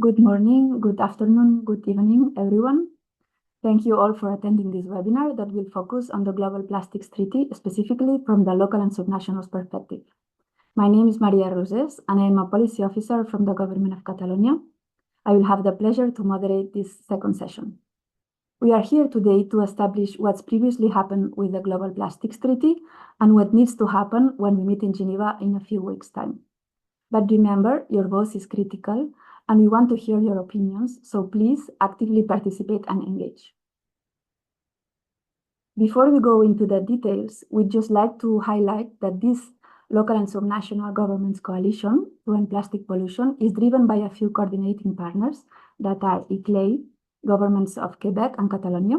Good morning, good afternoon, good evening, everyone. Thank you all for attending this webinar that will focus on the Global Plastics Treaty, specifically from the local and subnational perspective. My name is Maria Roses, and I am a policy officer from the Government of Catalonia. I will have the pleasure to moderate this second session. We are here today to establish what's previously happened with the Global Plastics Treaty and what needs to happen when we meet in Geneva in a few weeks' time. But remember, your voice is critical, and we want to hear your opinions, so please actively participate and engage. Before we go into the details, we'd just like to highlight that this local and subnational governments coalition to end plastic pollution is driven by a few coordinating partners that are ICLEI, governments of Quebec and Catalonia,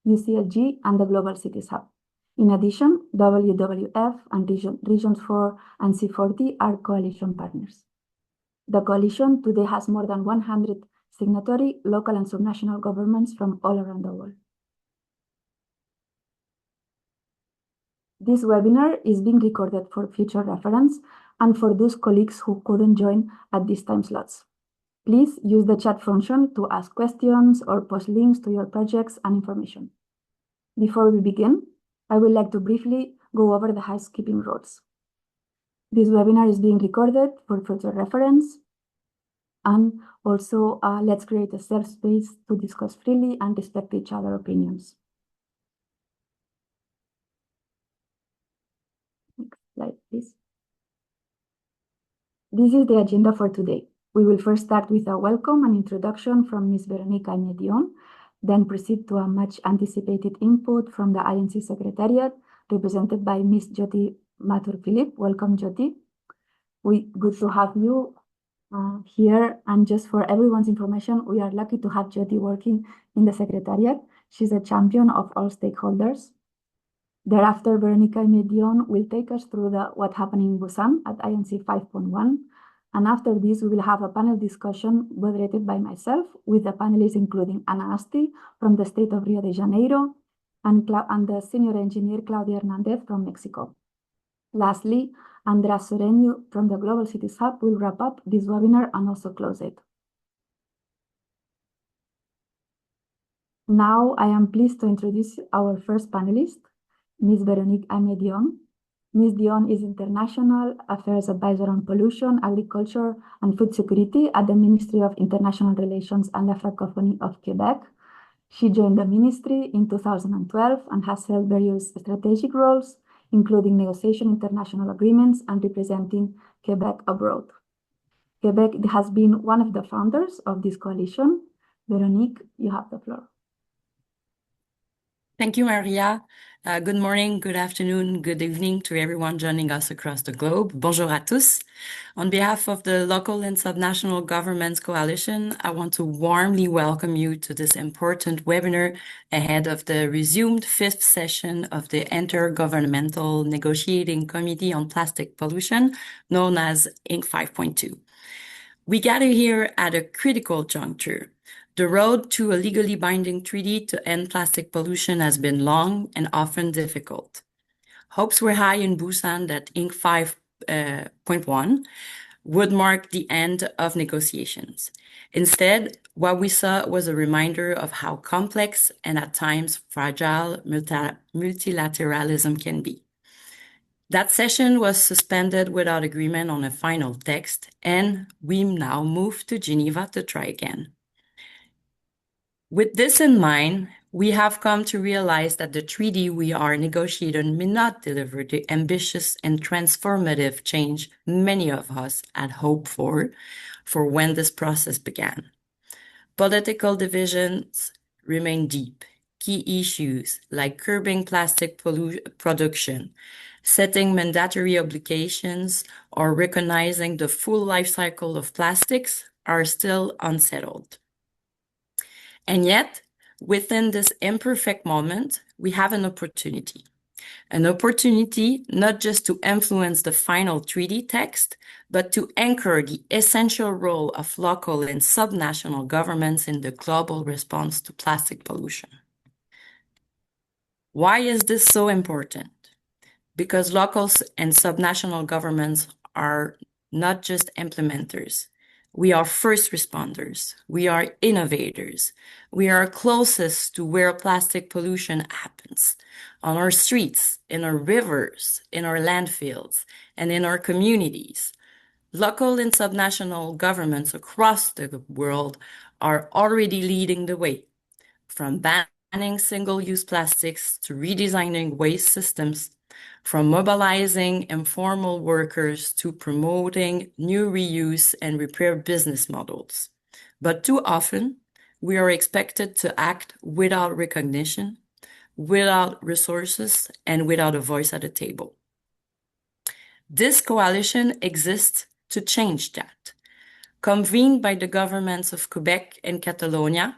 UCLG, and the Global Cities Hub. In addition, WWF and Regions 4 and C40 are coalition partners. The coalition today has more than 100 signatory local and subnational governments from all around the world. This webinar is being recorded for future reference and for those colleagues who couldn't join at these time slots. Please use the chat function to ask questions or post links to your projects and information. Before we begin, I would like to briefly go over the housekeeping rules. This webinar is being recorded for future reference, and also let's create a safe space to discuss freely and respect each other's opinions. Next slide, please. This is the agenda for today. We will first start with a welcome and introduction from Ms. Véronique Aimé-Dion, then proceed to a much anticipated input from the INC Secretariat, represented by Ms. Jyoti Mathur-Philip. Welcome, Jyoti. Good to have you here. And just for everyone's information, we are lucky to have Jyoti working in the Secretariat. She's a champion of all stakeholders. Thereafter, Véronique Aimé-Dion will take us through what happened in Busan at INC 5.1. And after this, we will have a panel discussion moderated by myself with the panelists including Ana Asti from the state of Rio de Janeiro and the senior engineer Claudia Hernandez from Mexico. Lastly, András Soreñu from the Global Cities Hub will wrap up this webinar and also close it. Now, I am pleased to introduce our first panelist, Ms. Véronique Aimé-Dion. Ms. Dion is International Affairs Advisor on Pollution, Agriculture, and Food Security at the Ministry of International Relations and the Francophonie of Quebec. She joined the ministry in 2012 and has held various strategic roles, including negotiation international agreements and representing Quebec abroad. Quebec has been one of the founders of this coalition. Véronique, you have the floor. Thank you, Maria. Good morning, good afternoon, good evening to everyone joining us across the globe. Bonjour à tous. On behalf of the Local and Subnational Governments Coalition, I want to warmly welcome you to this important webinar ahead of the resumed fifth session of the Intergovernmental Negotiating Committee on Plastic Pollution, known as INC-5.2. We gather here at a critical juncture. The road to a legally binding treaty to end plastic pollution has been long and often difficult. Hopes were high in Busan that INC-5.1 would mark the end of negotiations. Instead, what we saw was a reminder of how complex and at times fragile multilateralism can be. That session was suspended without agreement on a final text, and we now move to Geneva to try again. With this in mind, we have come to realize that the treaty we are negotiating may not deliver the ambitious and transformative change many of us had hoped for when this process began. Political divisions remain deep. Key issues like curbing plastic production, setting mandatory obligations, or recognizing the full life cycle of plastics are still unsettled. And yet, within this imperfect moment, we have an opportunity not just to influence the final treaty text, but to anchor the essential role of local and subnational governments in the global response to plastic pollution. Why is this so important? Because local and subnational governments are not just implementers. We are first responders. We are innovators. We are closest to where plastic pollution happens, on our streets, in our rivers, in our landfills, and in our communities. Local and subnational governments across the world are already leading the way, from banning single-use plastics to redesigning waste systems, from mobilizing informal workers to promoting new reuse and repair business models. But too often, we are expected to act without recognition, without resources, and without a voice at the table. This coalition exists to change that. Convened by the governments of Quebec and Catalonia,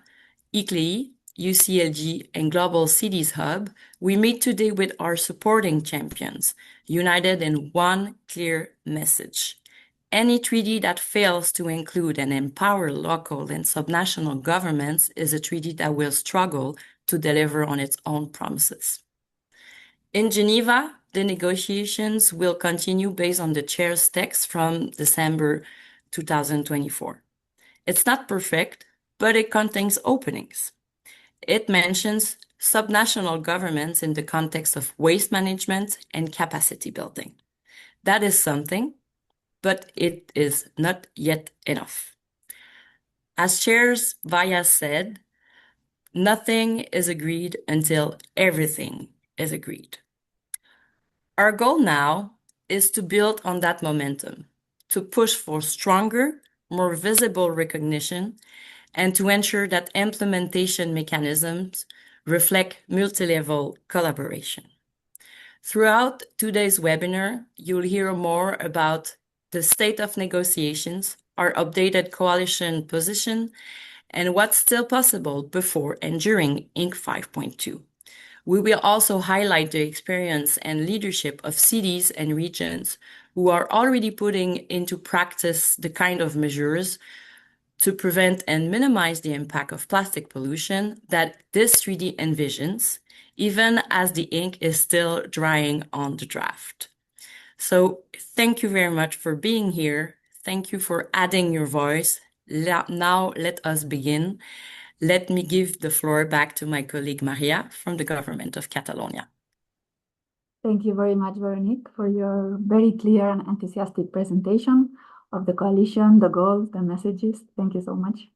ICLEI, UCLG, and Global Cities Hub, we meet today with our supporting champions, united in one clear message. Any treaty that fails to include and empower local and subnational governments is a treaty that will struggle to deliver on its own promises. In Geneva, the negotiations will continue based on the chair's text from December 2024. It's not perfect, but it contains openings. It mentions subnational governments in the context of waste management and capacity building. That is something, but it is not yet enough. As Chair Vaya said, nothing is agreed until everything is agreed. Our goal now is to build on that momentum, to push for stronger, more visible recognition, and to ensure that implementation mechanisms reflect multi-level collaboration. Throughout today's webinar, you'll hear more about the state of negotiations, our updated coalition position, and what's still possible before and during INC-5.2. We will also highlight the experience and leadership of cities and regions who are already putting into practice the kind of measures to prevent and minimize the impact of plastic pollution that this treaty envisions, even as the ink is still drying on the draft. So thank you very much for being here. Thank you for adding your voice. Now let us begin. Let me give the floor back to my colleague Maria from the government of Catalonia. Thank you very much, Veronique, for your very clear and enthusiastic presentation of the coalition, the goals, the messages. Thank you so much.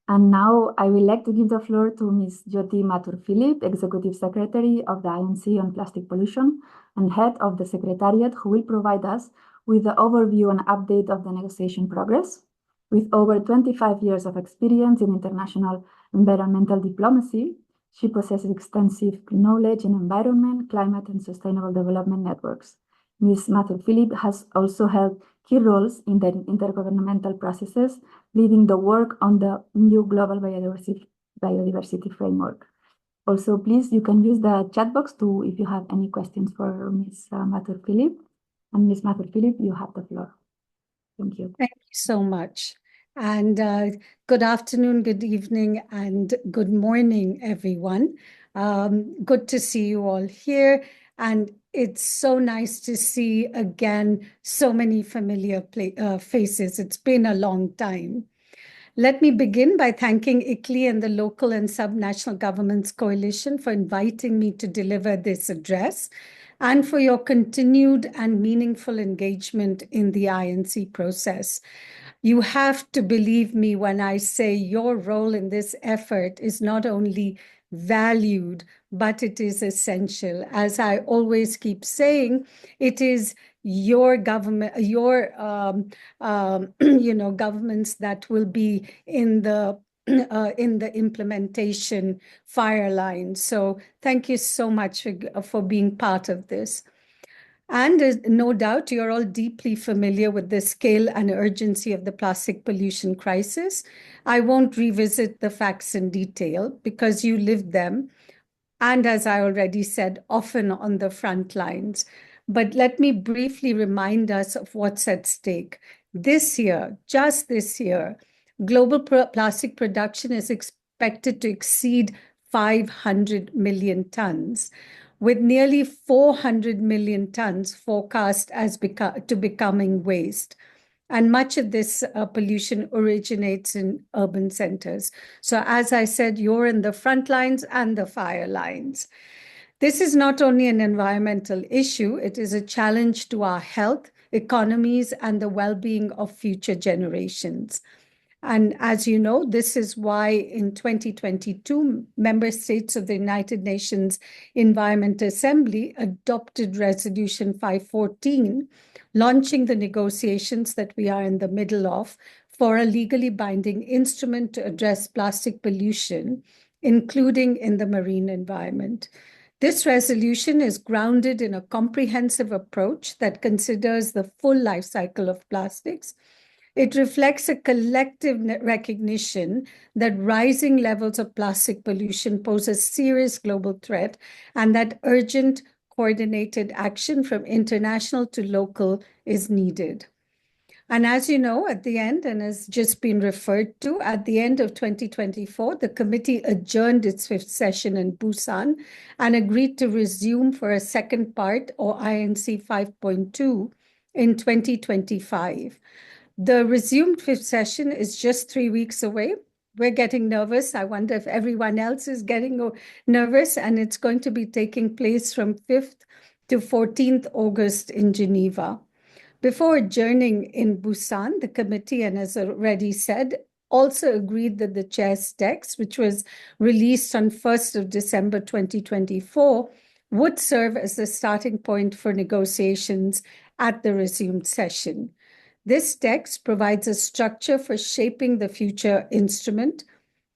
And now I would like to give the floor to Ms. Jyoti Mathur-Philip, Executive Secretary of the INC on Plastic Pollution and Head of the Secretariat, who will provide us with the overview and update of the negotiation progress. With over 25 years of experience in international environmental diplomacy, she possesses extensive knowledge in environment, climate, and sustainable development networks. Ms. Mathur-Philip has also held key roles in the intergovernmental processes, leading the work on the new global biodiversity framework. Also, please, you can use the chat box if you have any questions for Ms. Mathur-Philip. And Ms. Mathur-Philip, you have the floor. Thank you. Thank you so much. And good afternoon, good evening, and good morning, everyone. Good to see you all here. And it's so nice to see again so many familiar faces. It's been a long time. Let me begin by thanking ICLEI and the Local and Subnational Governments Coalition for inviting me to deliver this address and for your continued and meaningful engagement in the INC process. You have to believe me when I say your role in this effort is not only valued, but it is essential. As I always keep saying, it is your government, your governments that will be in the implementation fire line. So thank you so much for being part of this. And no doubt you're all deeply familiar with the scale and urgency of the plastic pollution crisis. I won't revisit the facts in detail because you lived them. And as I already said, often on the front lines. But let me briefly remind us of what's at stake. This year, just this year, global plastic production is expected to exceed 500 million tons, with nearly 400 million tons forecast as becoming waste. And much of this pollution originates in urban centers. So as I said, you're in the front lines and the fire lines. This is not only an environmental issue, it is a challenge to our health, economies, and the well-being of future generations. And as you know, this is why in 2022, member states of the United Nations Environment Assembly adopted Resolution 514, launching the negotiations that we are in the middle of for a legally binding instrument to address plastic pollution, including in the marine environment. This resolution is grounded in a comprehensive approach that considers the full life cycle of plastics. It reflects a collective recognition that rising levels of plastic pollution pose a serious global threat and that urgent coordinated action from international to local is needed. And as you know, at the end, and has just been referred to, at the end of 2024, the committee adjourned its fifth session in Busan and agreed to resume for a second part, or INC 5.2, in 2025. The resumed fifth session is just 3 weeks away. We're getting nervous. I wonder if everyone else is getting nervous, and it's going to be taking place from 5th to 14th August in Geneva. Before adjourning in Busan, the committee, and as already said, also agreed that the chair's text, which was released on 1st of December 2024, would serve as the starting point for negotiations at the resumed session. This text provides a structure for shaping the future instrument.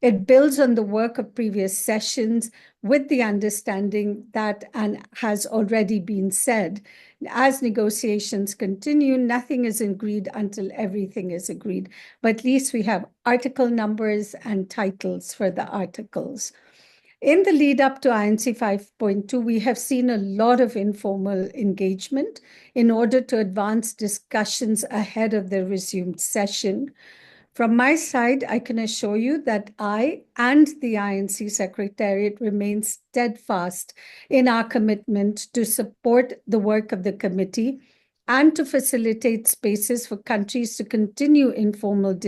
It builds on the work of previous sessions with the understanding that, and has already been said, as negotiations continue, nothing is agreed until everything is agreed. But at least we have article numbers and titles for the articles. In the lead up to INC 5.2, we have seen a lot of informal engagement in order to advance discussions ahead of the resumed session. From my side, I can assure you that I and the INC Secretariat remain steadfast in our commitment to support the work of the committee and to facilitate spaces for countries to continue informal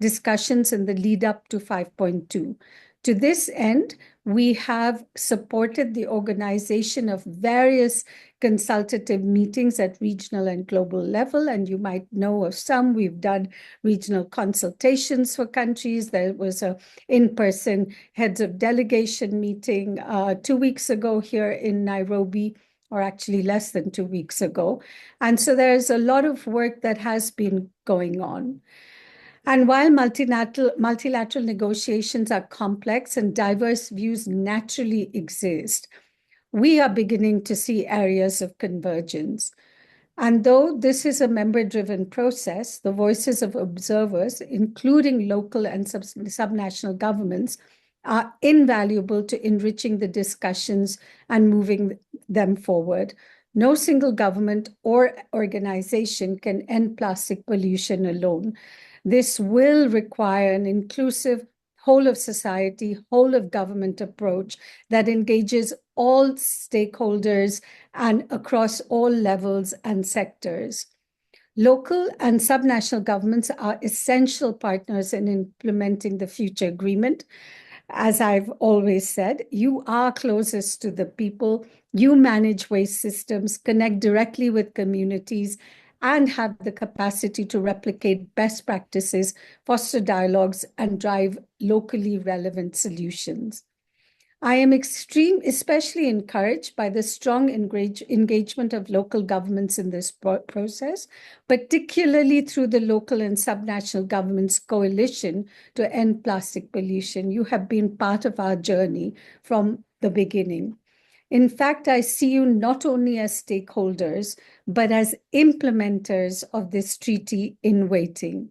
discussions in the lead up to 5.2. To this end, we have supported the organization of various consultative meetings at regional and global level, and you might know of some. We've done regional consultations for countries. There was an in-person heads of delegation meeting 2 weeks ago here in Nairobi, or actually less than 2 weeks ago. And so there's a lot of work that has been going on. And while multilateral negotiations are complex and diverse views naturally exist, we are beginning to see areas of convergence. And though this is a member-driven process, the voices of observers, including local and subnational governments, are invaluable to enriching the discussions and moving them forward. No single government or organization can end plastic pollution alone. This will require an inclusive whole of society, whole of government approach that engages all stakeholders and across all levels and sectors. Local and subnational governments are essential partners in implementing the future agreement. As I've always said, you are closest to the people, you manage waste systems, connect directly with communities, and have the capacity to replicate best practices, foster dialogues, and drive locally relevant solutions. I am especially encouraged by the strong engagement of local governments in this process, particularly through the local and subnational governments coalition to end plastic pollution. You have been part of our journey from the beginning. In fact, I see you not only as stakeholders, but as implementers of this treaty in waiting.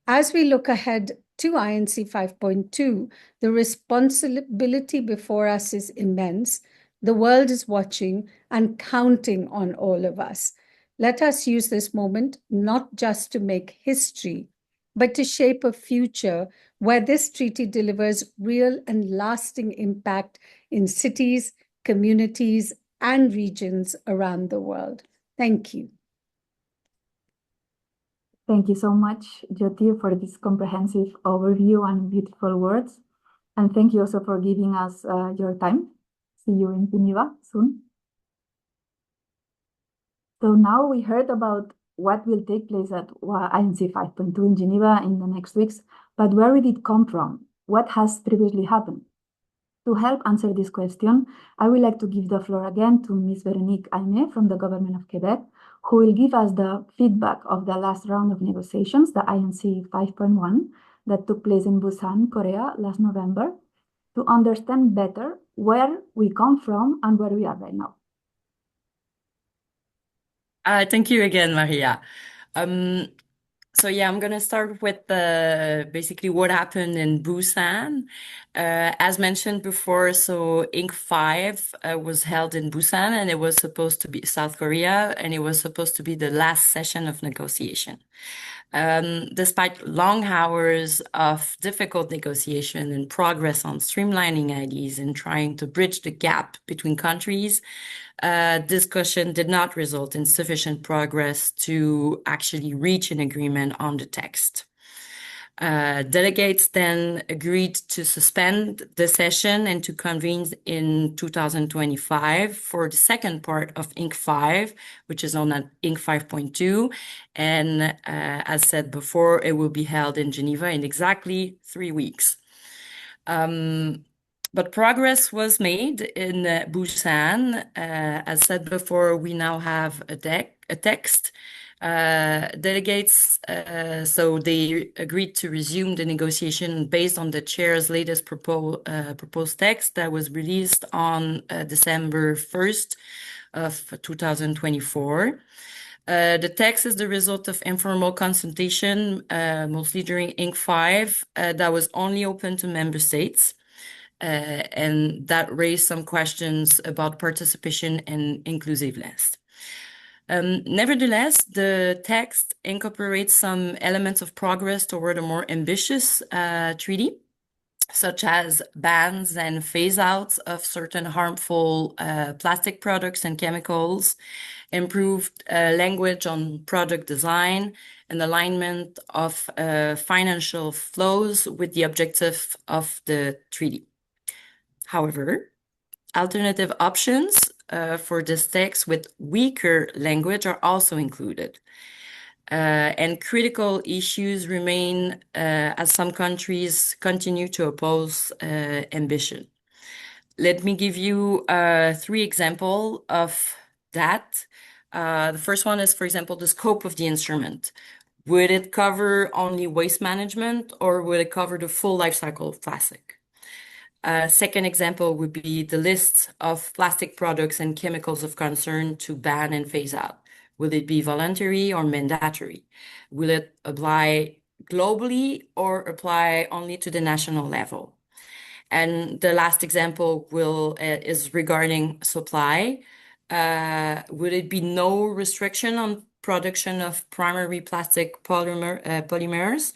As we look ahead to INC 5.2, the responsibility before us is immense. The world is watching and counting on all of us. Let us use this moment not just to make history, but to shape a future where this treaty delivers real and lasting impact in cities, communities, and regions around the world. Thank you. Thank you so much, Jyoti, for this comprehensive overview and beautiful words. And thank you also for giving us your time. See you in Geneva soon. So now we heard about what will take place at INC 5.2 in Geneva in the next weeks, but where did it come from? What has previously happened? To help answer this question, I would like to give the floor again to Ms. Véronique Aimé from the Government of Quebec, who will give us the feedback of the last round of negotiations, the INC 5.1, that took place in Busan, Korea last November, to understand better where we come from and where we are right now. Thank you again, Maria. So yeah, I'm gonna start with basically what happened in Busan. As mentioned before, so INC-5 was held in Busan, and it was supposed to be South Korea, and it was supposed to be the last session of negotiation. Despite long hours of difficult negotiation and progress on streamlining ideas and trying to bridge the gap between countries, discussion did not result in sufficient progress to actually reach an agreement on the text. Delegates then agreed to suspend the session and to convene in 2025 for the second part of INC-5, which is on INC 5.2. And as said before, it will be held in Geneva in exactly 3 weeks. But progress was made in Busan. As said before, we now have a text. Delegates, so they agreed to resume the negotiation based on the chair's latest proposed text that was released on December 1st of 2024. The text is the result of informal consultation, mostly during INC-5, that was only open to member states. And that raised some questions about participation and inclusiveness. Nevertheless, the text incorporates some elements of progress toward a more ambitious treaty, such as bans and phase-outs of certain harmful plastic products and chemicals, improved language on product design, and alignment of financial flows with the objective of the treaty. However, alternative options for this text with weaker language are also included. And critical issues remain as some countries continue to oppose ambition. Let me give you 3 examples of that. The first one is, for example, the scope of the instrument. Would it cover only waste management, or would it cover the full life cycle of plastic? Second example would be the list of plastic products and chemicals of concern to ban and phase out. Will it be voluntary or mandatory? Will it apply globally or apply only to the national level? And the last example is regarding supply. Would it be no restriction on production of primary plastic polymers?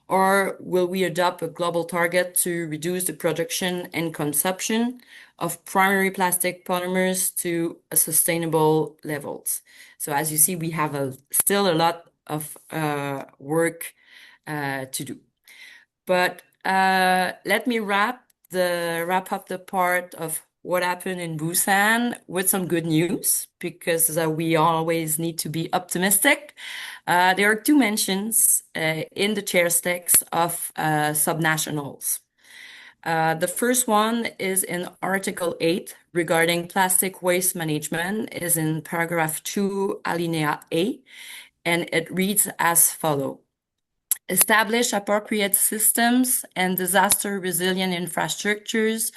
Or will we adopt a global target to reduce the production and consumption of primary plastic polymers to sustainable levels? So as you see, we have still a lot of work to do. But let me wrap up the part of what happened in Busan with some good news, because we always need to be optimistic. There are 2 mentions in the chair's text of subnationals. The first one is in Article 8 regarding plastic waste management, is in paragraph 2, alinea A, and it reads as follows. Establish appropriate systems and disaster-resilient infrastructures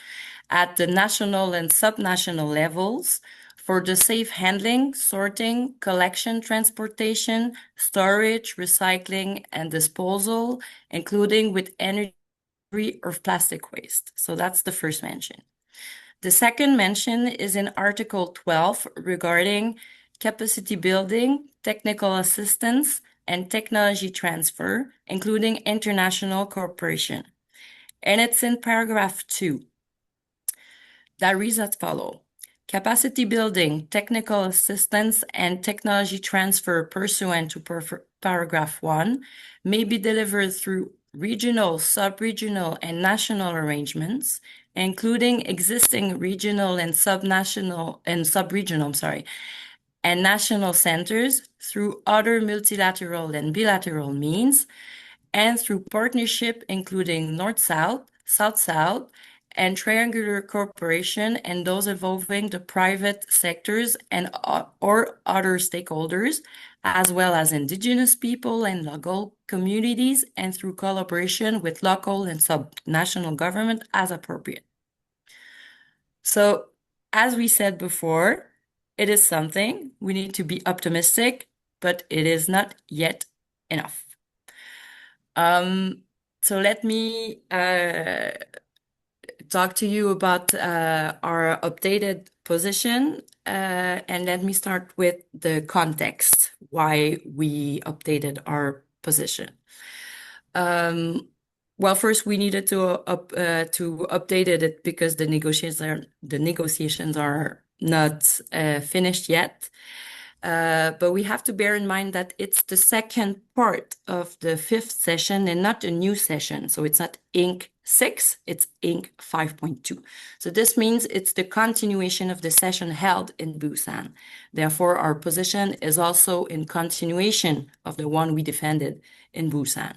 at the national and subnational levels for the safe handling, sorting, collection, transportation, storage, recycling, and disposal, including with energy of plastic waste. So that's the first mention. The second mention is in Article 12 regarding capacity building, technical assistance, and technology transfer, including international cooperation. And it's in paragraph 2. That reads as follows. Capacity building, technical assistance, and technology transfer pursuant to paragraph 1 may be delivered through regional, sub-regional, and national arrangements, including existing regional and subnational and sub-regional, and national centers through other multilateral and bilateral means, and through partnership including North-South, South-South, and triangular cooperation, and those involving the private sectors and or other stakeholders, as well as indigenous people and local communities, and through collaboration with local and subnational government as appropriate. So, as we said before, it is something. We need to be optimistic, but it is not yet enough. So let me talk to you about our updated position, and let me start with the context, why we updated our position. Well, first we needed to update it because the negotiations are not finished yet. But we have to bear in mind that it's the second part of the 5th session and not a new session. So it's not INC-6, it's INC-5.2. So this means it's the continuation of the session held in Busan. Therefore, our position is also in continuation of the one we defended in Busan.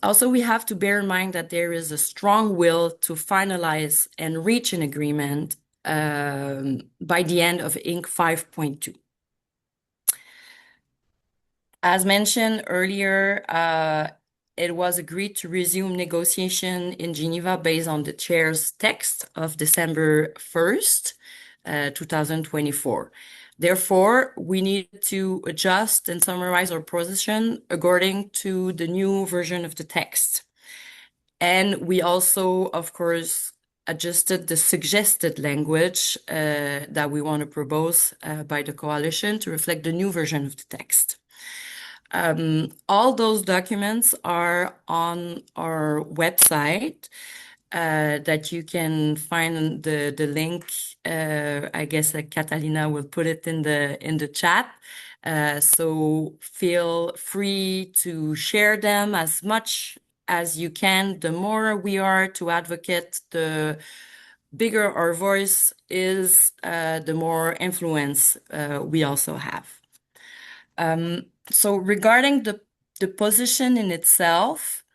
Also, we have to bear in mind that there is a strong will to finalize and reach an agreement by the end of INC-5.2. As mentioned earlier, it was agreed to resume negotiation in Geneva based on the chair's text of December 1st, 2024. Therefore, we need to adjust and summarize our position according to the new version of the text. And we also, of course, adjusted the suggested language that we want to propose by the coalition to reflect the new version of the text. All those documents are on our website that you can find the link. I guess Catalina will put it in the chat. So feel free to share them as much as you can. The more we are to advocate, the bigger our voice is, the more influence we also have. So regarding the position in itself,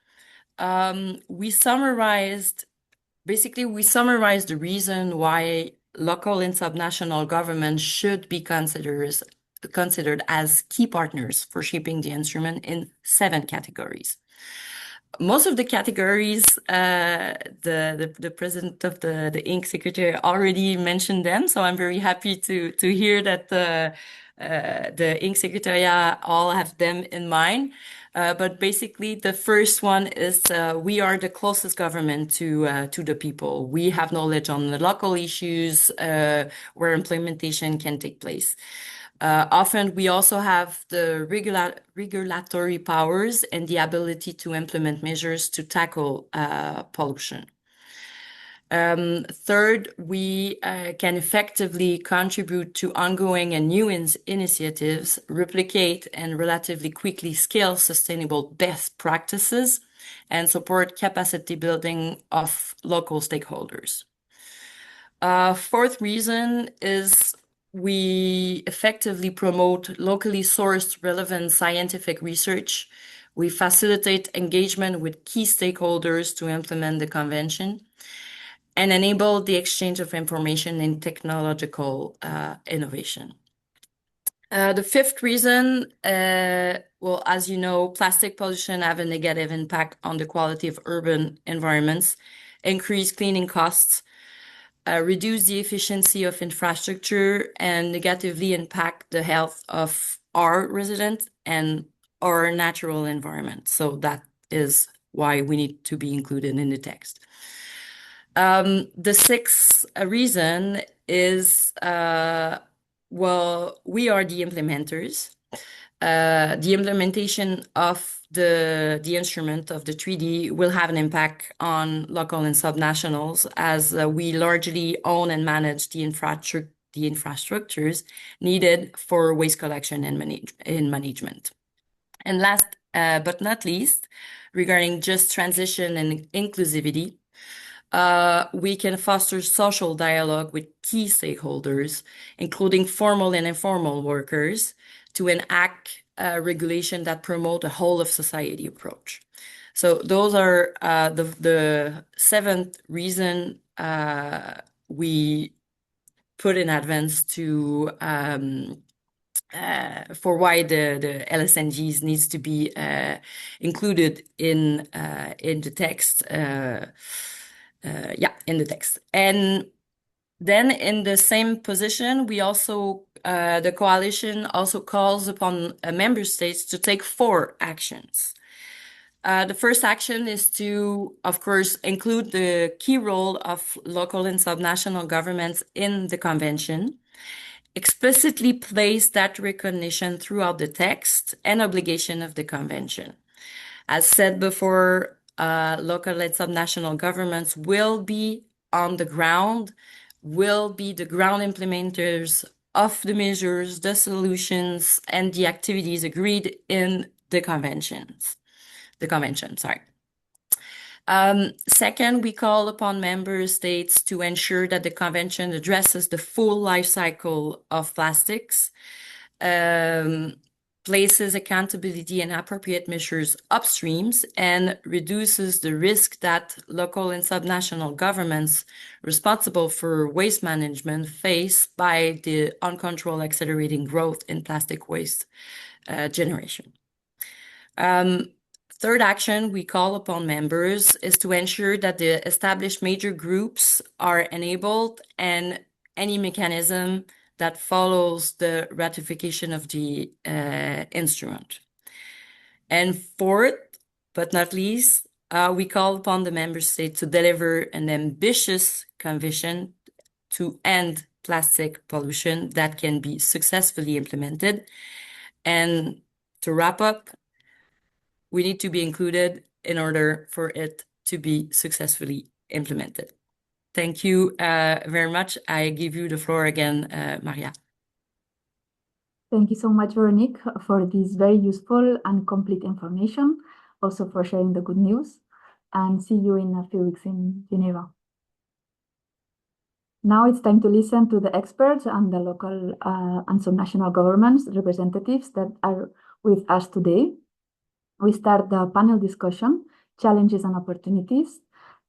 we summarized the reason why local and subnational governments should be considered as key partners for shaping the instrument in 7 categories. Most of the categories, the president of the INC secretary already mentioned them, so I'm very happy to hear that the INC Secretariat all have them in mind. But basically, the first one is we are the closest government to the people. We have knowledge on the local issues where implementation can take place. Often, we also have the regulatory powers and the ability to implement measures to tackle pollution. Third, we can effectively contribute to ongoing and new initiatives, replicate and relatively quickly scale sustainable best practices, and support capacity building of local stakeholders. Fourth reason is we effectively promote locally sourced relevant scientific research. We facilitate engagement with key stakeholders to implement the convention and enable the exchange of information in technological innovation. The fifth reason, well, as you know, plastic pollution have a negative impact on the quality of urban environments, increase cleaning costs, reduce the efficiency of infrastructure, and negatively impact the health of our residents and our natural environment. So that is why we need to be included in the text. The sixth reason is, well, we are the implementers. The implementation of the instrument of the treaty will have an impact on local and subnationals as we largely own and manage the the infrastructures needed for waste collection and management. And last but not least, regarding just transition and inclusivity, we can foster social dialogue with key stakeholders, including formal and informal workers, to enact regulation that promote a whole of society approach. So those are the seventh reason we put in advance to for why the LSNGs needs to be included in the text. In the text. And then in the same position, we also, the coalition also calls upon member states to take 4 actions. The first action is to, of course, include the key role of local and subnational governments in the convention, explicitly place that recognition throughout the text and obligation of the convention. As said before, local and subnational governments will be on the ground, will be the ground implementers of the measures, the solutions, and the activities agreed in the convention. Second, we call upon member states to ensure that the convention addresses the full life cycle of plastics, places accountability and appropriate measures upstreams, and reduces the risk that local and subnational governments responsible for waste management face by the uncontrolled accelerating growth in plastic waste generation. Third action we call upon members is to ensure that the established major groups are enabled and any mechanism that follows the ratification of the instrument. And fourth, but not least, we call upon the member state to deliver an ambitious convention to end plastic pollution that can be successfully implemented. And to wrap up, we need to be included in order for it to be successfully implemented. Thank you very much. I give you the floor again, Maria. Thank you so much, Veronique, for this very useful and complete information, also for sharing the good news, and see you in a few weeks in Geneva. Now it's time to listen to the experts and the local and subnational governments representatives that are with us today. We start the panel discussion, challenges and opportunities,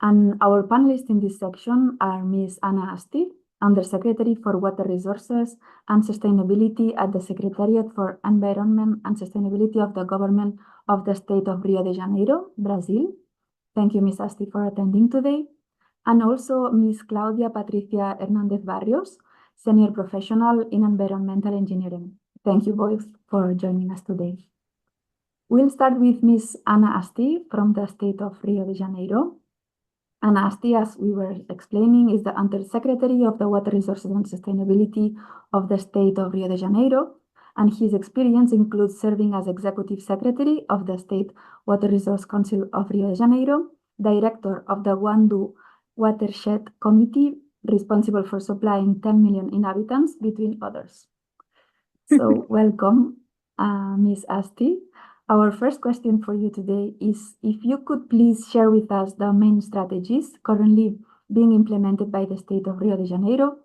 and our panelists in this section are Ms. Anna Asti, Undersecretary for Water Resources and Sustainability at the Secretariat for Environment and Sustainability of the Government of the State of Rio de Janeiro, Brazil. Thank you, Ms. Asti, for attending today. And also Ms. Claudia Patricia Hernandez Barrios, Senior Professional in Environmental Engineering. Thank you both for joining us today. We'll start with Ms. Anna Asti from the State of Rio de Janeiro. Anna Asti, as we were explaining, is the Undersecretary of the Water Resources and Sustainability of the State of Rio de Janeiro, and his experience includes serving as Executive Secretary of the State Water Resource Council of Rio de Janeiro, Director of the Wandu Watershed Committee, responsible for supplying 10 million inhabitants, between others. So welcome, Ms. Asti. Our first question for you today is if you could please share with us the main strategies currently being implemented by the State of Rio de Janeiro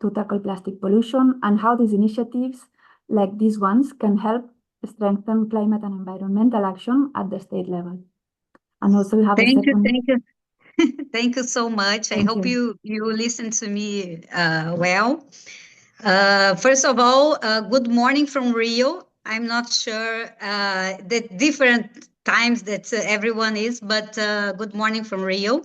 to tackle plastic pollution and how these initiatives like these ones can help strengthen climate and environmental action at the state level. And also we have Thank you. Thank you so much. I hope you listen to me well. First of all, good morning from Rio. I'm not sure the different times that everyone is, but good morning from Rio.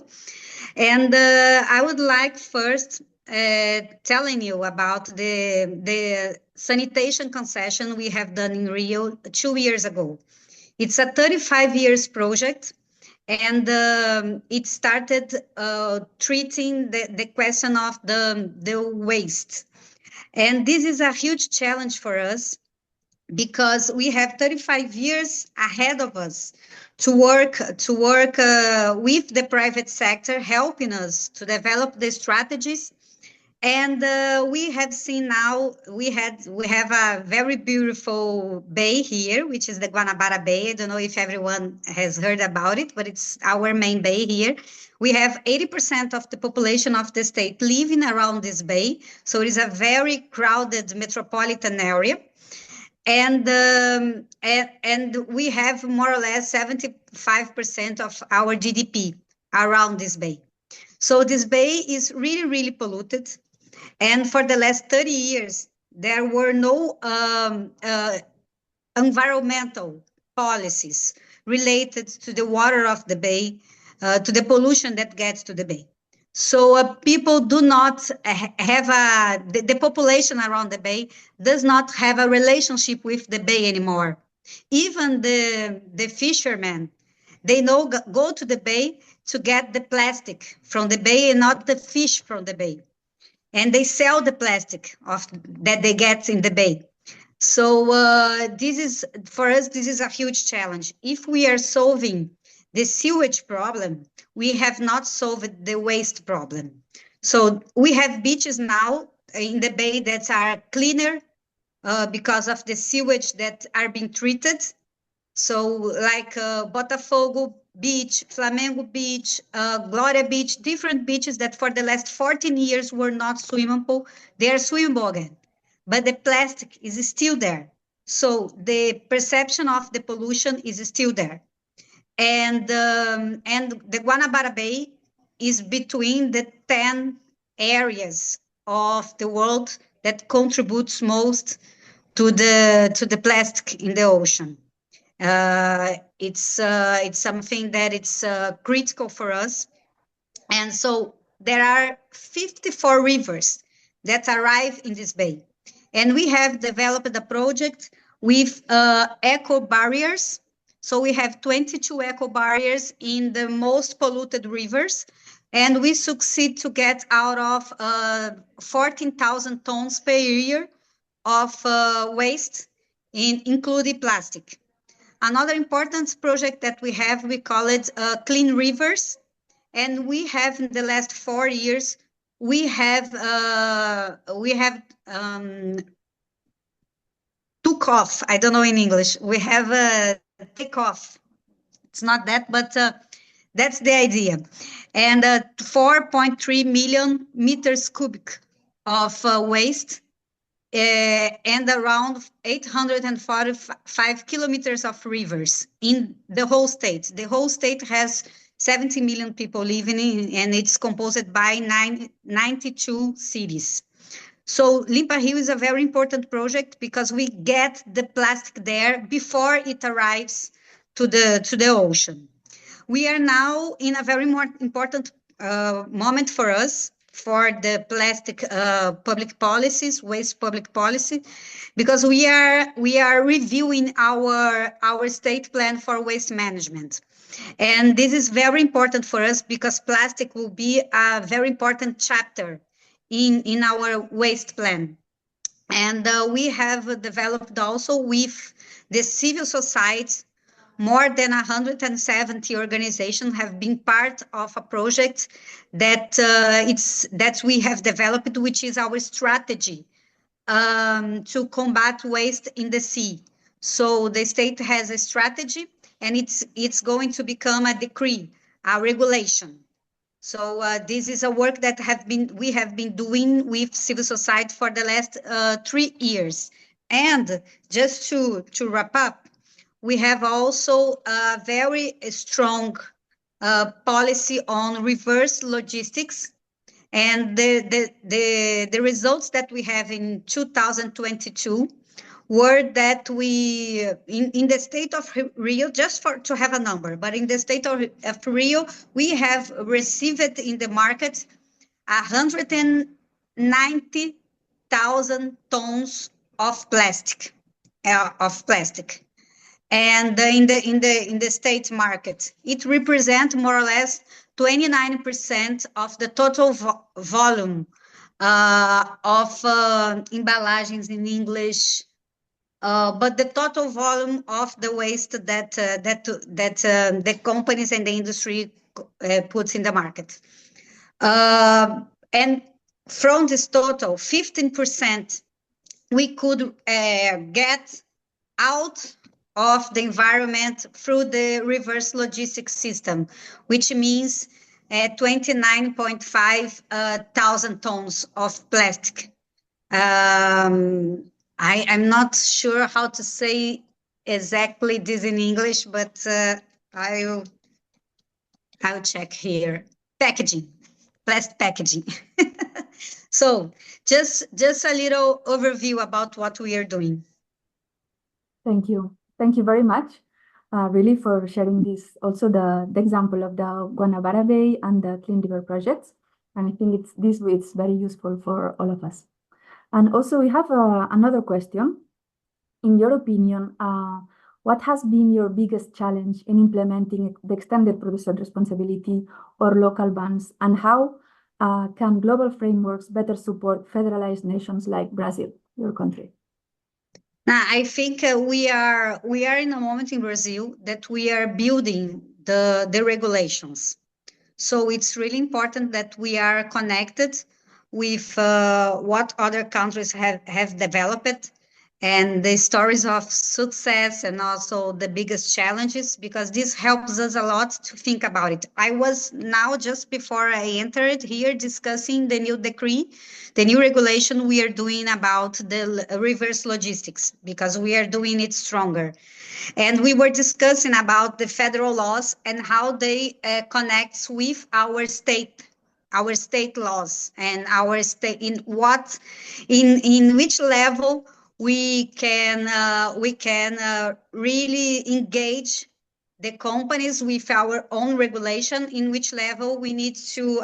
And I would like first telling you about the sanitation concession we have done in Rio 2 years ago. It's a 35 years project, and it started treating the question of the waste. And this is a huge challenge for us, because we have 35 years ahead of us to work with the private sector, helping us to develop the strategies And we have seen now, we have a very beautiful bay here, which is the Guanabara Bay. I don't know if everyone has heard about it, but it's our main bay here. We have 80% of the population of the state living around this bay. So it is a very crowded metropolitan area. And we have more or less 75% of our GDP around this bay. So this bay is really, really polluted. And for the last 30 years, there were no environmental policies related to the water of the bay, to the pollution that gets to the bay. So people do not have the population around the bay does not have a relationship with the bay anymore. Even the fishermen, they go to the bay to get the plastic from the bay and not the fish from the bay. And they sell the plastic that they get in the bay. So this is, for us, this is a huge challenge. If we are solving the sewage problem, we have not solved the waste problem. So we have beaches now in the bay that are cleaner because of the sewage that are being treated. So like Botafogo Beach, Flamengo Beach, Gloria Beach, different beaches that for the last 14 years were not swimmable, they are swimmable again. But the plastic is still there. So the perception of the pollution is still there. And the Guanabara Bay is between the 10 areas of the world that contributes most to the plastic in the ocean. It's something that it's critical for us. And so there are 54 rivers that arrive in this bay. And we have developed a project with eco barriers. So we have 22 eco barriers in the most polluted rivers. And we succeed to get out of 14,000 tons per year of waste, including plastic. Another important project that we have, we call it Clean Rivers. And we have in the last 4 years, we have took off. I don't know in English. We have take off. It's not that, but that's the idea. And 4.3 million meters cubic of waste and around 845 kilometers of rivers in the whole state. The whole state has 70 million people living in, and it's composed by 92 cities. So Limpa Rio is a very important project because we get the plastic there before it arrives to the ocean. We are now in a very more important moment for us for the plastic public policies, waste public policy, because we are reviewing our state plan for waste management. And this is very important for us because plastic will be a very important chapter in our waste plan. And we have developed also with the civil society, more than 170 organizations have been part of a project that we have developed, which is our strategy to combat waste in the sea. So the state has a strategy, and it's going to become a decree, a regulation. So this is a work that we have been doing with civil society for the last 3 years. And just to wrap up, we have also a very strong policy on reverse logistics. And the results that we have in 2022 were that we, in the state of Rio, just to have a number, but in the state of Rio, we have received in the market 190,000 tons of plastic. And in the state market, it represents more or less 29% of the total volume of embalagens in English, but the total volume of the waste that the companies and the industry puts in the market. And from this total, 15% we could get out of the environment through the reverse logistics system, which means 29.5 thousand tons of plastic. I'm not sure how to say exactly this in English, but I'll check here. Packaging, plastic packaging. So just a little overview about what we are doing. Thank you. Thank you very much, really, for sharing this. Also, the example of the Guanabara Bay and the Clean River projects. And I think it's very useful for all of us. And also, we have another question. In your opinion, what has been your biggest challenge in implementing the extended producer responsibility or local bans, and how can global frameworks better support federalized nations like Brazil, your country? Now, I think we are in a moment in Brazil that we are building the regulations. So it's really important that we are connected with what other countries have developed and the stories of success and also the biggest challenges, because this helps us a lot to think about it. I was now, just before I entered here, discussing the new decree, the new regulation we are doing about the reverse logistics, because we are doing it stronger. And we were discussing about the federal laws and how they connect with our state laws, and our state, in which level we can really engage the companies with our own regulation, in which level we need to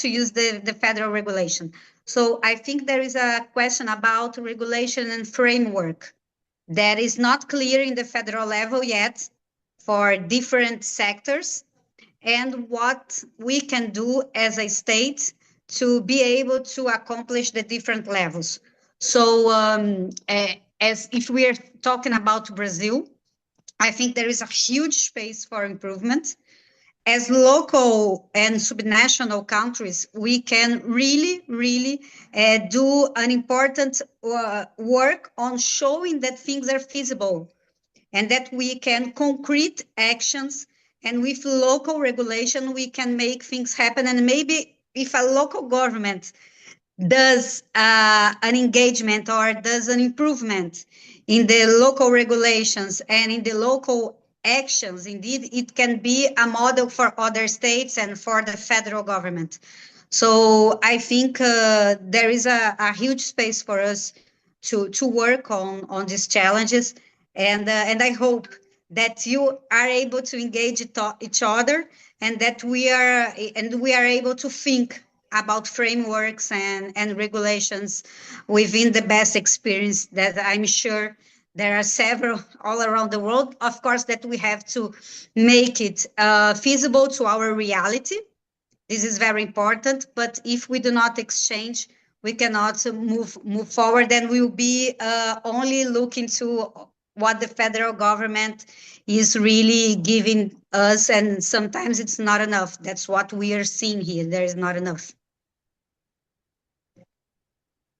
use the federal regulation. So I think there is a question about regulation and framework that is not clear in the federal level yet for different sectors, and what we can do as a state to be able to accomplish the different levels. So as if we are talking about Brazil, I think there is a huge space for improvement. As local and subnational countries, we can really do an important work on showing that things are feasible and that we can concrete actions, and with local regulation we can make things happen. And maybe if a local government does an engagement or does an improvement in the local regulations and in the local actions, indeed, it can be a model for other states and for the federal government. So I think there is a huge space for us to work on these challenges, and I hope that you are able to engage each other, and that we are able to think about frameworks and regulations within the best experience that I'm sure there are several all around the world. Of course, that we have to make it feasible to our reality. This is very important, but if we do not exchange, we cannot move forward, and we will be only looking to what the federal government is really giving us, and sometimes it's not enough. That's what we are seeing here. There is not enough.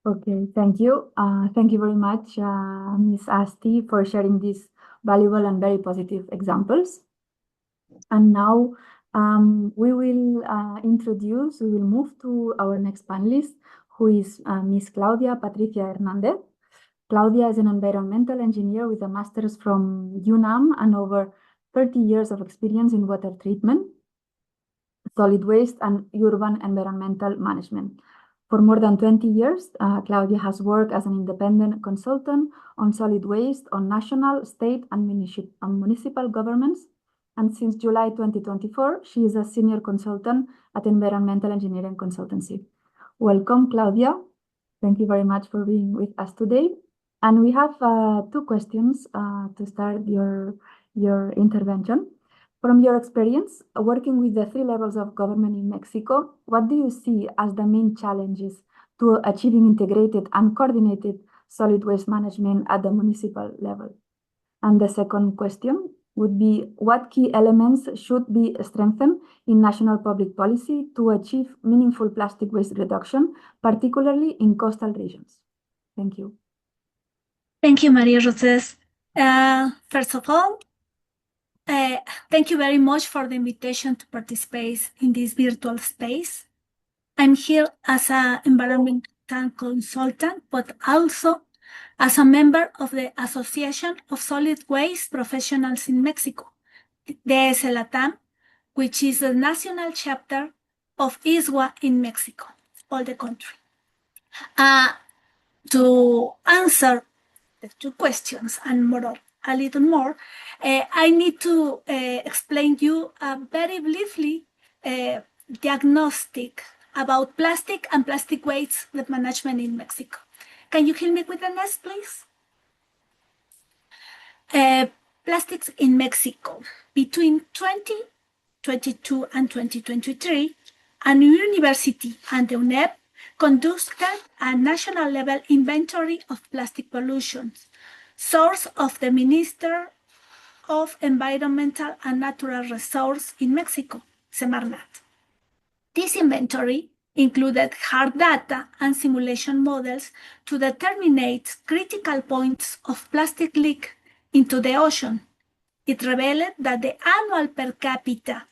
Okay, thank you. Thank you very much, Ms. Asti, for sharing these valuable and very positive examples. And now we will move to our next panelist, who is Ms. Claudia Patricia Hernandez. Claudia is an environmental engineer with a master's from UNAM and over 30 years of experience in water treatment, solid waste, and urban environmental management. For more than 20 years, Claudia has worked as an independent consultant on solid waste on national, state, and municipal governments. And since July 2024, she is a senior consultant at Environmental Engineering Consultancy. Welcome, Claudia. Thank you very much for being with us today. And we have two questions to start your intervention. From your experience working with the 3 levels of government in Mexico, what do you see as the main challenges to achieving integrated and coordinated solid waste management at the municipal level? And the second question, would be what key elements should be strengthened in national public policy to achieve meaningful plastic waste reduction, particularly in coastal regions. Thank you. Thank you, Maria Joses. First of all, thank you very much for the invitation to participate in this virtual space. I'm here as an environmental consultant, but also as a member of the Association of Solid Waste Professionals in Mexico, the SLATAM, which is the national chapter of ISWA in Mexico, all the country. To answer the two questions and a little more, I need to explain you very briefly diagnostic about plastic and plastic waste management in Mexico. Can you help me with the next, please? Plastics in Mexico. Between 2022 and 2023, an university and the UNEP conducted a national level inventory of plastic pollution, source of the Minister of Environmental and Natural Resources in Mexico, Semarnat. This inventory included hard data and simulation models to determine critical points of plastic leak into the ocean. It revealed that the annual per capita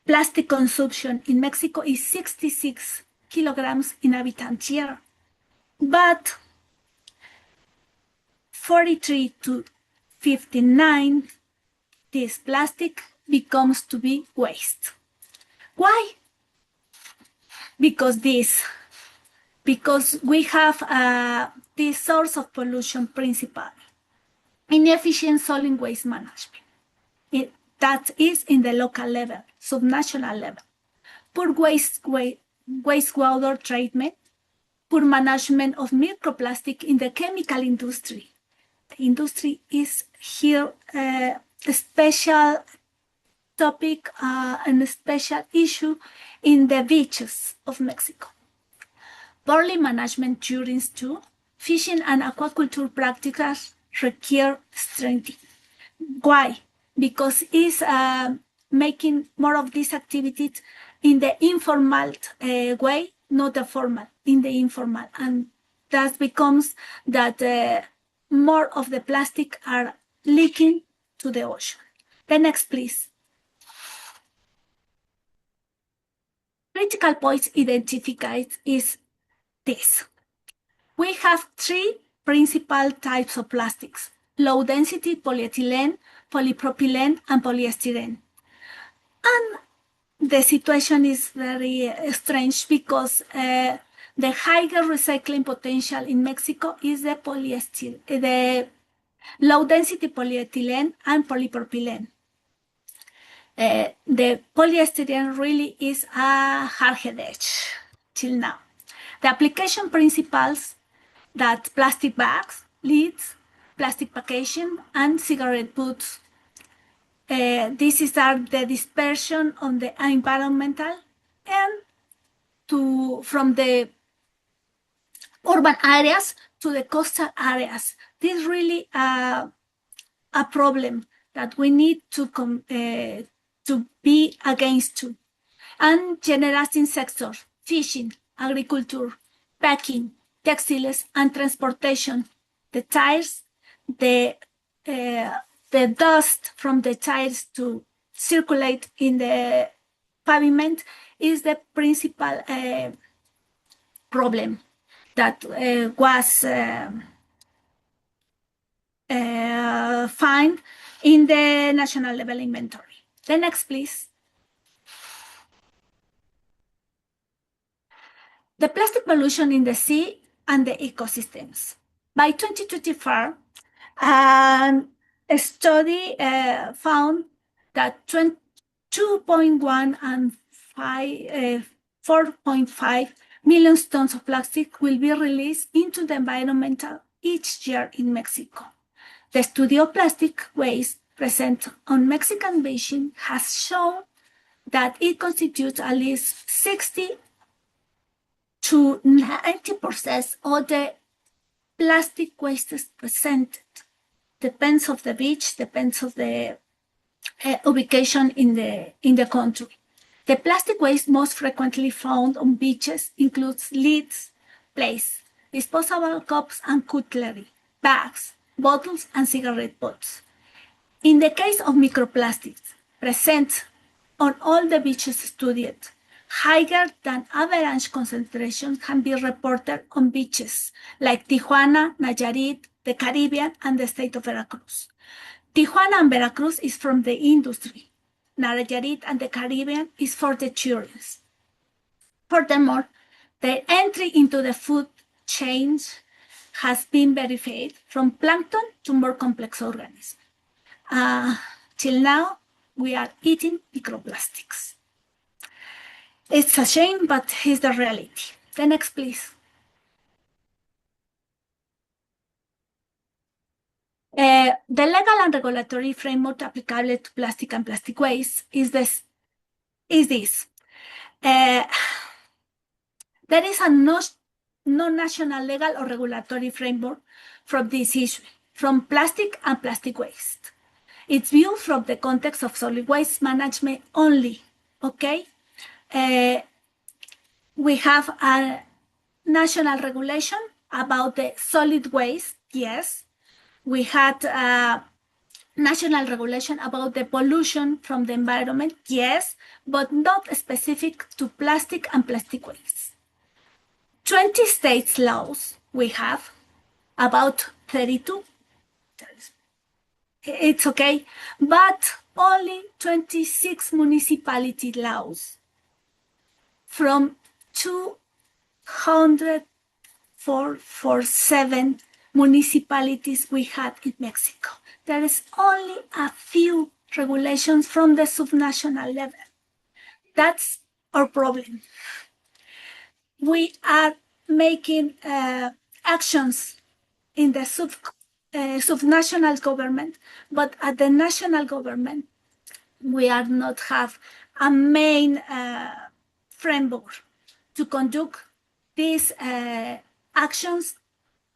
plastic consumption in Mexico is 66 kilograms in inhabitants year, but 43 to 59, this plastic becomes to be waste. Why? Because we have this source of pollution principle, inefficient solid waste management. That is in the local level, subnational level. Poor wastewater treatment, poor management of microplastic in the chemical industry. The industry is here a special topic and a special issue in the beaches of Mexico. Poorly management during fishing and aquaculture practices require strengthening. Why? Because it's making more of these activities in the informal way, not the formal, in the informal. And that becomes that more of the plastic are leaking to the ocean. The next, please. Critical points identified is this. We have three principal types of plastics: low-density polyethylene, polypropylene, and polyestyrene. And the situation is very strange because the higher recycling potential in Mexico is the low-density polyethylene and polypropylene. The polyestyrene really is a hard headache till now. The application principles that plastic bags, lids, plastic packaging, and cigarette butts. These are the dispersion on the environmental and from the urban areas to the coastal areas. This is really a problem that we need to be against too. And generating sectors, fishing, agriculture, packing, textiles, and transportation. The tires, the dust from the tires to circulate in the pavement is the principal problem that was found in the national level inventory. The next, please. The plastic pollution in the sea and the ecosystems. By 2024, a study found that 2.1 and 4.5 million tons of plastic will be released into the environment each year in Mexico. The study of plastic waste present on Mexican basin has shown that it constitutes at least 60 to 90% of the plastic waste is presented. Depends of the beach, depends of the ubication in the country. The plastic waste most frequently found on beaches includes lids, plates, disposable cups and cutlery, bags, bottles, and cigarette butts. In the case of microplastics present on all the beaches studied, higher than average concentrations can be reported on beaches like Tijuana, Nayarit, the Caribbean, and the state of Veracruz. Tijuana and Veracruz is from the industry. Nayarit and the Caribbean is for the tourists. Furthermore, the entry into the food chain has been verified from plankton to more complex organisms. Till now, we are eating microplastics. It's a shame, but it's the reality. The next, please. The legal and regulatory framework applicable to plastic and plastic waste is this. There is a non-national legal or regulatory framework from this issue, from plastic and plastic waste. It's viewed from the context of solid waste management only, okay? We have a national regulation about the solid waste, yes. We had a national regulation about the pollution from the environment, yes, but not specific to plastic and plastic waste. 20 states laws we have, about 32. It's okay, but only 26 municipality laws from 247 municipalities we had in Mexico. There is only a few regulations from the subnational level. That's our problem. We are making actions in the subnational government, but at the national government, we are not have a main framework to conduct these actions,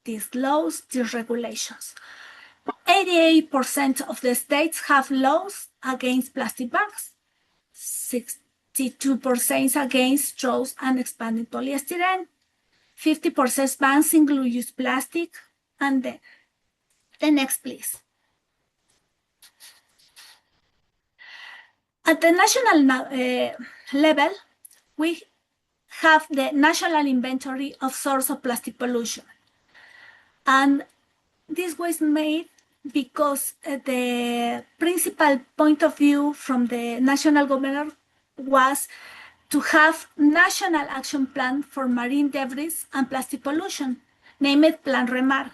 these laws, these regulations. 88% of the states have laws against plastic bags, 62% against straws and expanded polyester, 50% bans single-use plastic, and the next, please. At the national level, we have the National Inventory of Source of Plastic Pollution. And this was made because the principal point of view from the national government was to have national action plan for marine debris and plastic pollution, named Plan Remar.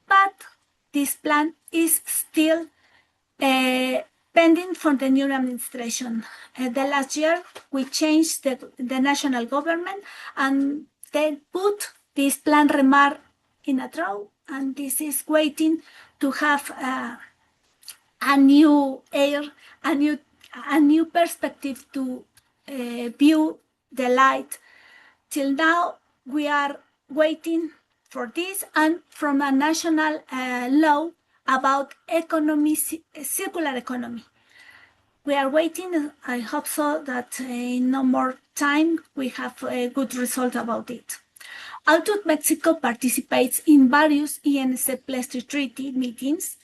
But this plan is still pending for the new administration. The last year, we changed the national government and they put this Plan Remar in a draw, and this is waiting to have a new air, a new perspective to view the light. Till now, we are waiting for this and from a national law about economy, circular economy. We are waiting. I hope so that in no more time we have a good result about it. Although Mexico participates in various INC-5 treaty meetings,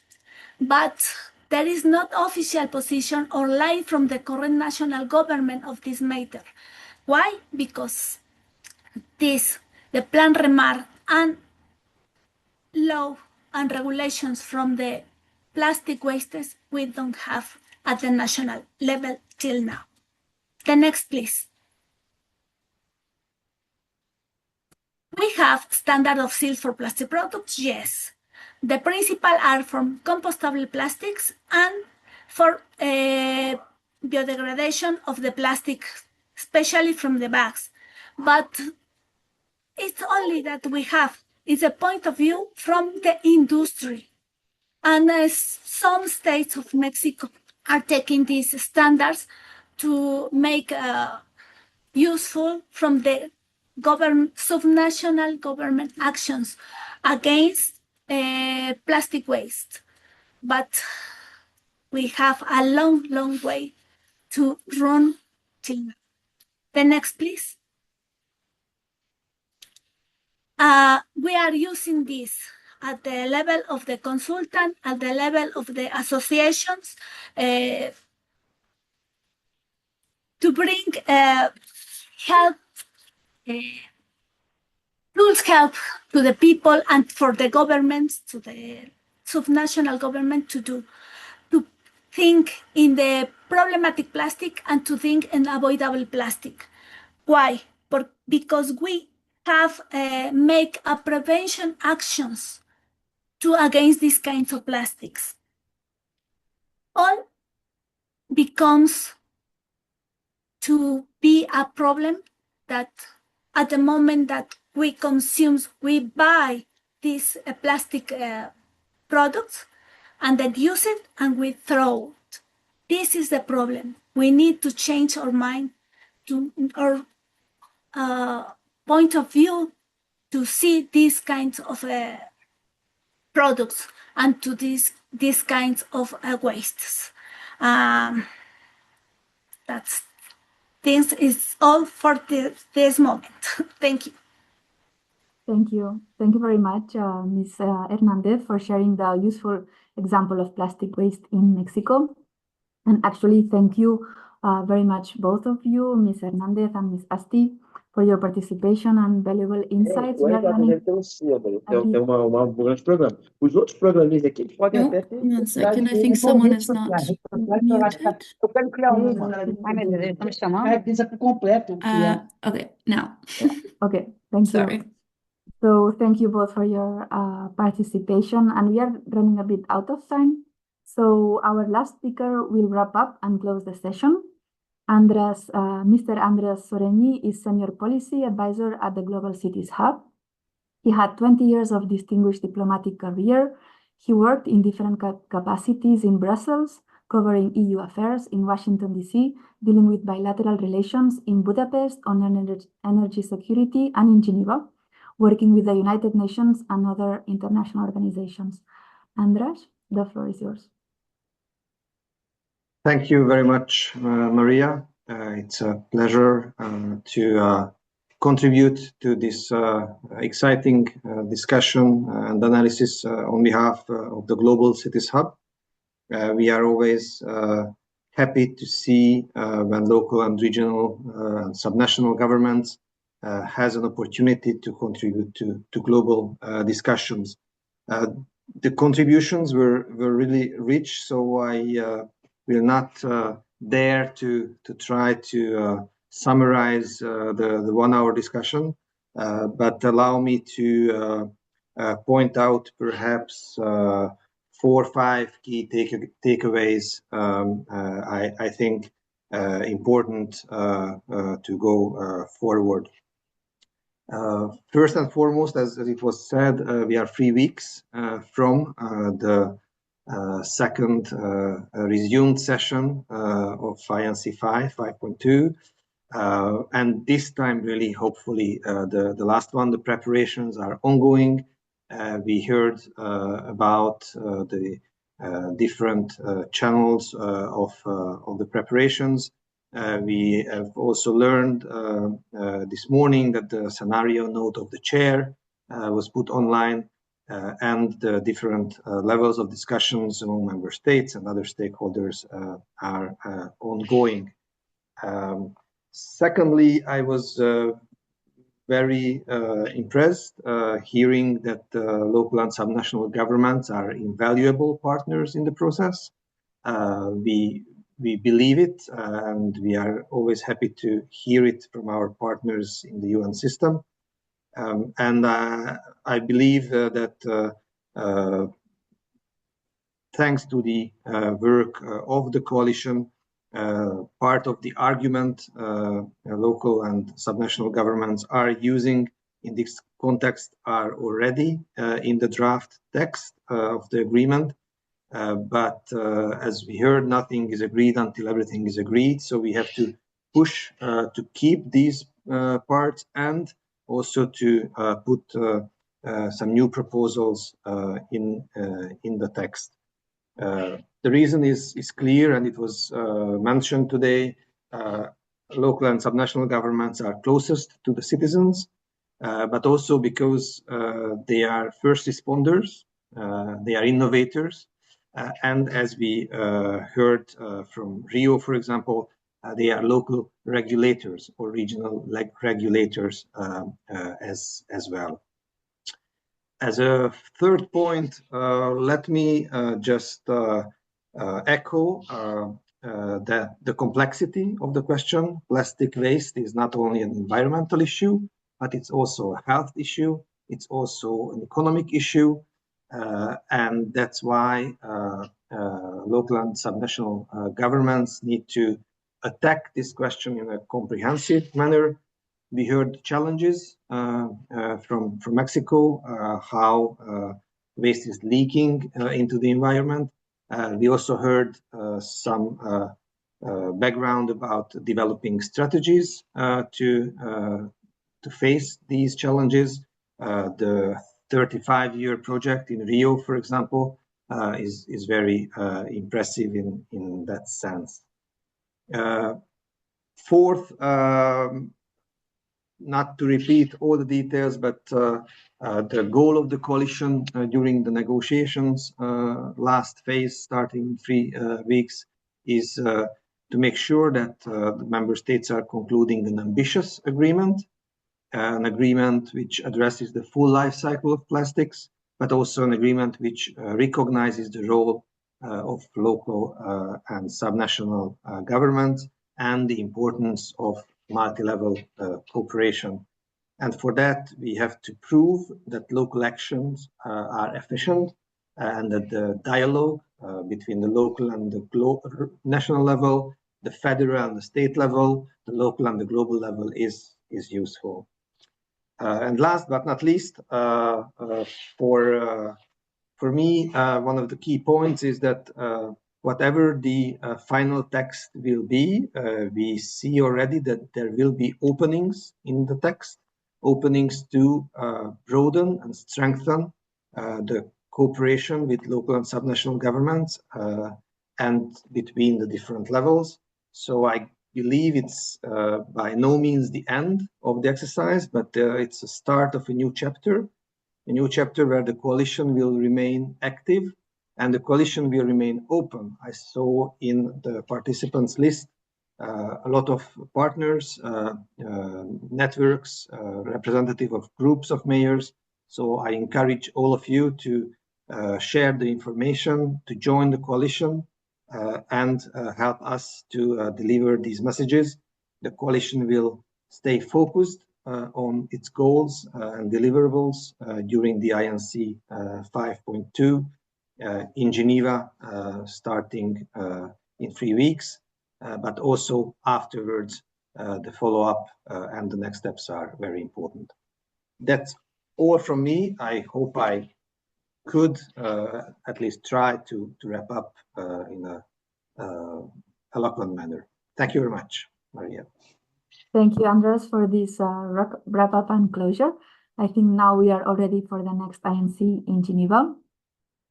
but there is not official position or line from the current national government of this matter. Why? Because the Plan Remar and law and regulations from the plastic wastes we don't have at the national level till now. The next, please. We have standard of seals for plastic products, yes. The principal are from compostable plastics and for biodegradation of the plastic, especially from the bags. But it's only that we have. It's a point of view from the industry. And some states of Mexico are taking these standards to make useful from the subnational government actions against plastic waste. But we have a long, long way to run till now. The next, please. We are using this at the level of the consultant, at the level of the associations, to bring help, tools help to the people and for the governments, to the subnational government to think in the problematic plastic and to think in avoidable plastic. Why? Because we have make a prevention actions to against these kinds of plastics. All becomes to be a problem that at the moment that we consume, we buy these plastic products and then use it and we throw it. This is the problem. We need to change our mind, to our point of view, to see these kinds of products and to these kinds of wastes. This is all for this moment. Thank you. Thank you. Thank you very much, Ms. Hernandez, for sharing the useful example of plastic waste in Mexico. And actually, thank you very much, both of you, Ms. Hernandez and Ms. Asti, for your participation and valuable insights. We are running Tem um grande programa. Os outros programinhas aqui eles podem até ter. One second, I think someone is not muted. Eu quero criar uma. Ai, meu Deus, estão me chamando? Caracteriza por completo. Okay, now. Okay, thank you. Sorry. So thank you both for your participation, and we are running a bit out of time. So our last speaker will wrap up and close the session. Mr. Andres Soreni is Senior Policy Advisor at the Global Cities Hub. He had 20 years of distinguished diplomatic career. He worked in different capacities in Brussels, covering EU affairs, in Washington, D.C., dealing with bilateral relations, in Budapest on energy security, and in Geneva, working with the United Nations and other international organizations. Andras, the floor is yours. Thank you very much, Maria. It's a pleasure to contribute to this exciting discussion and analysis on behalf of the Global Cities Hub. We are always happy to see when local and regional and subnational governments has an opportunity to contribute to global discussions. The contributions were really rich, so I will not dare to try to summarize the 1 hour discussion, but allow me to point out perhaps 4 or 5 key takeaways I think important to go forward. First and foremost, as it was said, we are 3 weeks from the second resumed session of INC-5.2, and this time really hopefully the last one. The preparations are ongoing. We heard about the different channels of the preparations. We have also learned this morning that the scenario note of the chair was put online, and the different levels of discussions among member states and other stakeholders are ongoing. Secondly, I was very impressed hearing that local and subnational governments are invaluable partners in the process. We believe it, and we are always happy to hear it from our partners in the UN system. And I believe that thanks to the work of the coalition, part of the argument local and subnational governments are using in this context are already in the draft text of the agreement. But as we heard, nothing is agreed until everything is agreed. So we have to push to keep these parts and also to put some new proposals in the text. The reason is clear, and it was mentioned today. Local and subnational governments are closest to the citizens, but also because they are first responders, they are innovators, and as we heard from Rio, for example, they are local regulators or regional regulators as well. As a third point, let me just echo the complexity of the question. Plastic waste is not only an environmental issue, but it's also a health issue. It's also an economic issue. And that's why local and subnational governments need to attack this question in a comprehensive manner. We heard challenges from Mexico, how waste is leaking into the environment. We also heard some background about developing strategies to face these challenges. The 35-year project in Rio, for example, is very impressive in that sense. Fourth, not to repeat all the details, but the goal of the coalition during the negotiations last phase, starting 3 weeks, is to make sure that the member states are concluding an ambitious agreement, an agreement which addresses the full life cycle of plastics, but also an agreement which recognizes the role of local and subnational governments and the importance of multi-level cooperation. And for that, we have to prove that local actions are efficient and that the dialogue between the local and the national level, the federal and the state level, the local and the global level is useful. And last but not least, for me, one of the key points is that whatever the final text will be, we see already that there will be openings in the text, openings to broaden and strengthen the cooperation with local and subnational governments and between the different levels. So I believe it's by no means the end of the exercise, but it's a start of a new chapter where the coalition will remain active and the coalition will remain open. I saw in the participants list a lot of partners, networks, representative of groups of mayors. So I encourage all of you to share the information, to join the coalition and help us to deliver these messages. The coalition will stay focused on its goals and deliverables during the INC 5.2 in Geneva, starting in 3 weeks, but also afterwards, the follow-up and the next steps are very important. That's all from me. I hope I could at least try to wrap up in a eloquent manner. Thank you very much, Maria. Thank you, Andres, for this wrap-up and closure. I think now we are all ready for the next INC in Geneva.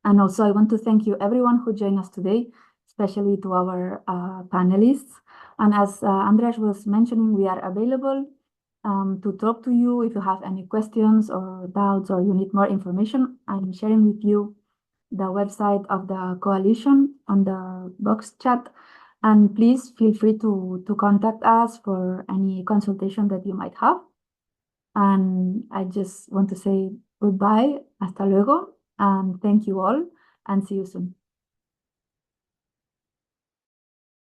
And also, I want to thank you, everyone who joined us today, especially to our panelists. And as Andres was mentioning, we are available to talk to you if you have any questions or doubts or you need more information. I'm sharing with you the website of the coalition on the box chat. And please feel free to contact us for any consultation that you might have. And I just want to say goodbye, hasta luego, and thank you all, and see you soon.